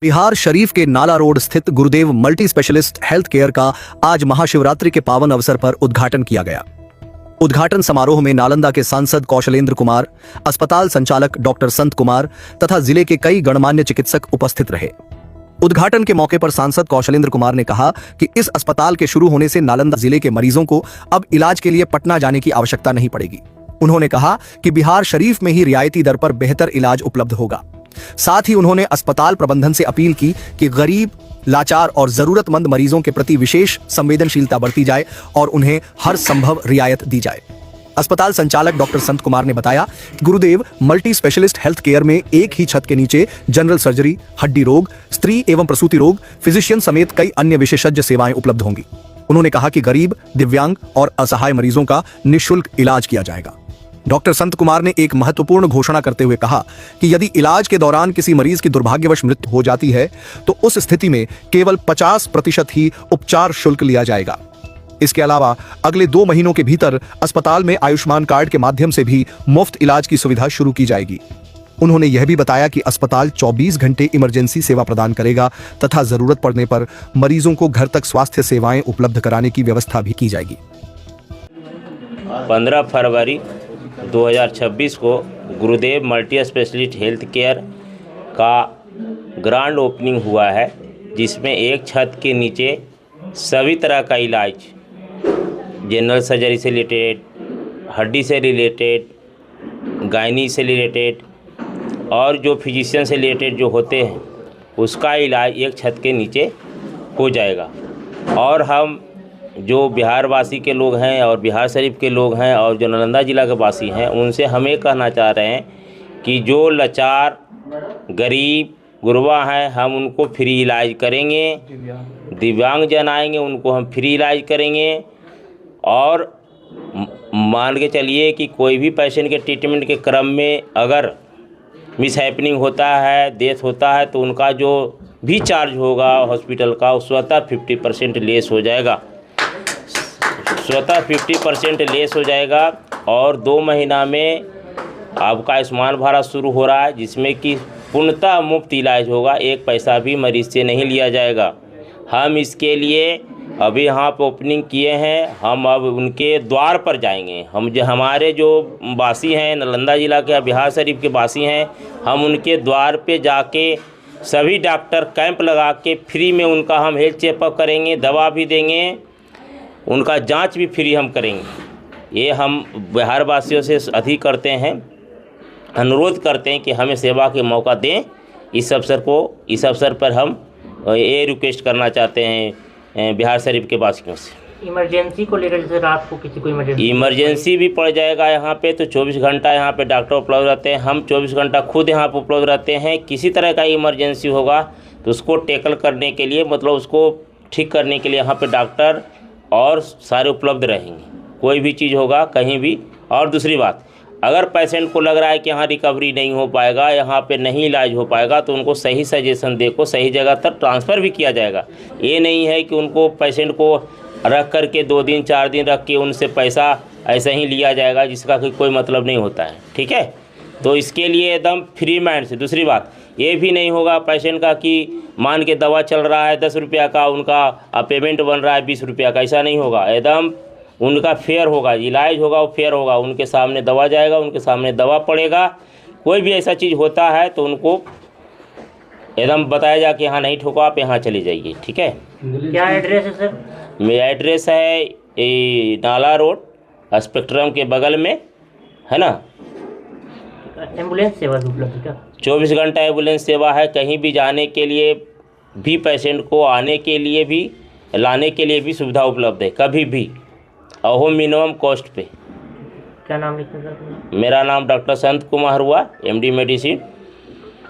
बिहार शरीफ के नाला रोड स्थित गुरुदेव मल्टी स्पेशलिस्ट हेल्थ केयर का आज महाशिवरात्रि के पावन अवसर पर उद्घाटन किया गया। उद्घाटन समारोह में नालंदा के सांसद कौशलेंद्र कुमार, अस्पताल संचालक डॉक्टर संत कुमार तथा जिले के कई गणमान्य चिकित्सक उपस्थित रहे। उद्घाटन के मौके पर सांसद कौशलेंद्र कुमार ने कहा कि इस अस्पताल के शुरू होने से नालंदा जिले के मरीजों को अब इलाज के लिए पटना जाने की आवश्यकता नहीं पड़ेगी। उन्होंने कहा कि बिहार शरीफ में ही रियायती दर पर बेहतर इलाज उपलब्ध होगा। साथ ही उन्होंने अस्पताल प्रबंधन से अपील की कि गरीब, लाचार और जरूरतमंद मरीजों के प्रति विशेष संवेदनशीलता बरती जाए और उन्हें हर संभव रियायत दी जाए। अस्पताल संचालक डॉक्टर संत कुमार ने बताया कि गुरुदेव मल्टी स्पेशलिस्ट हेल्थ केयर में एक ही छत के नीचे जनरल सर्जरी, हड्डी रोग, स्त्री एवं प्रसूति रोग, फिजिशियन समेत कई अन्य विशेषज्ञ सेवाएं उपलब्ध होंगी। उन्होंने कहा कि गरीब, दिव्यांग और असहाय मरीजों का निःशुल्क इलाज किया जाएगा। डॉक्टर संत कुमार ने एक महत्वपूर्ण घोषणा करते हुए कहा कि यदि इलाज के दौरान किसी मरीज की दुर्भाग्यवश मृत्यु हो जाती है तो उस स्थिति में केवल 50% ही उपचार शुल्क लिया जाएगा। इसके अलावा अगले 2 महीनों के भीतर अस्पताल में आयुष्मान कार्ड के माध्यम से भी मुफ्त इलाज की सुविधा शुरू की जाएगी। उन्होंने यह भी बताया कि अस्पताल 24 घंटे इमरजेंसी सेवा प्रदान करेगा तथा जरूरत पड़ने पर मरीजों को घर तक स्वास्थ्य सेवाएं उपलब्ध कराने की व्यवस्था भी की जाएगी। 15 फरवरी 2026 को गुरुदेव मल्टी स्पेशलिस्ट हेल्थ केयर का ग्रांड ओपनिंग हुआ है, जिसमें एक छत के नीचे सभी तरह का इलाज, जनरल सर्जरी से रिलेटेड, हड्डी से रिलेटेड, गायनी से रिलेटेड और जो फिजिशियन से रिलेटेड जो होते हैं उसका इलाज एक छत के नीचे हो जाएगा। और हम जो बिहार वासी के लोग हैं और बिहार शरीफ के लोग हैं और जो नालंदा ज़िला के वासी हैं, उनसे हम ये कहना चाह रहे हैं कि जो लाचार, गरीब, गुरबा हैं, हम उनको फ्री इलाज करेंगे। दिव्यांग जन आएंगे उनको हम फ्री इलाज करेंगे। और मान के चलिए कि कोई भी पेशेंट के ट्रीटमेंट के क्रम में अगर मिस हैपनिंग होता है, डेथ होता है, तो उनका जो भी चार्ज होगा हॉस्पिटल का वो स्वतः 50% लेस हो जाएगा, स्वतः 50% लेस हो जाएगा। और 2 महीना में आपका आयुष्मान भारत शुरू हो रहा है, जिसमें कि पूर्णतः मुफ्त इलाज होगा, 1 पैसा भी मरीज से नहीं लिया जाएगा। हम इसके लिए अभी यहाँ पर ओपनिंग किए हैं, हम अब उनके द्वार पर जाएंगे। हमारे जो वासी हैं नालंदा ज़िला के, बिहार शरीफ के वासी हैं, हम उनके द्वार पे जाके सभी डॉक्टर कैंप लगा के फ्री में उनका हम हेल्थ चेकअप करेंगे, दवा भी देंगे, उनका जांच भी फ्री हम करेंगे। ये हम बिहार वासियों से अधिक करते हैं, अनुरोध करते हैं कि हमें सेवा के मौका दें। इस अवसर पर हम ये रिक्वेस्ट करना चाहते हैं बिहार शरीफ के वासियों से। इमरजेंसी को लेकर, जैसे रात को किसी को इमरजेंसी भी पड़ जाएगा यहाँ पे, तो 24 घंटा यहाँ पे डॉक्टर उपलब्ध रहते हैं। हम 24 घंटा खुद यहाँ पे उपलब्ध रहते हैं। किसी तरह का इमरजेंसी होगा तो उसको टैकल करने के लिए, मतलब उसको ठीक करने के लिए यहाँ पे डॉक्टर और सारे उपलब्ध रहेंगे। कोई भी चीज़ होगा कहीं भी। और दूसरी बात, अगर पेशेंट को लग रहा है कि यहाँ रिकवरी नहीं हो पाएगा, यहाँ पे नहीं इलाज हो पाएगा, तो उनको सही सजेशन देकर सही जगह तक ट्रांसफ़र भी किया जाएगा। ये नहीं है कि उनको पेशेंट को रख कर के 2 दिन 4 दिन रख के उनसे पैसा ऐसे ही लिया जाएगा, जिसका कोई मतलब नहीं होता है। ठीक है, तो इसके लिए एकदम फ्री माइंड से। दूसरी बात, ये भी नहीं होगा पेशेंट का कि मान के दवा चल रहा है 10 रुपया का, उनका पेमेंट बन रहा है 20 रुपया का, ऐसा नहीं होगा। एकदम उनका फेयर होगा, इलाज होगा वो फेयर होगा। उनके सामने दवा जाएगा, उनके सामने दवा पड़ेगा। कोई भी ऐसा चीज़ होता है तो उनको एकदम बताया जा कि यहाँ नहीं ठोको, आप यहाँ चले जाइए। ठीक है। क्या एड्रेस है सर? मेरा एड्रेस है नाला रोड, स्पेक्ट्रम के बगल में है ना। एम्बुलेंस सेवा उपलब्ध है क्या? 24 घंटा एम्बुलेंस सेवा है। कहीं भी जाने के लिए भी, पेशेंट को आने के लिए भी, लाने के लिए भी सुविधा उपलब्ध है, कभी भी, और वो मिनिमम कॉस्ट पे। क्या नाम लिखते हैं सर? मेरा नाम डॉक्टर संत कुमार हुआ, MD मेडिसिन।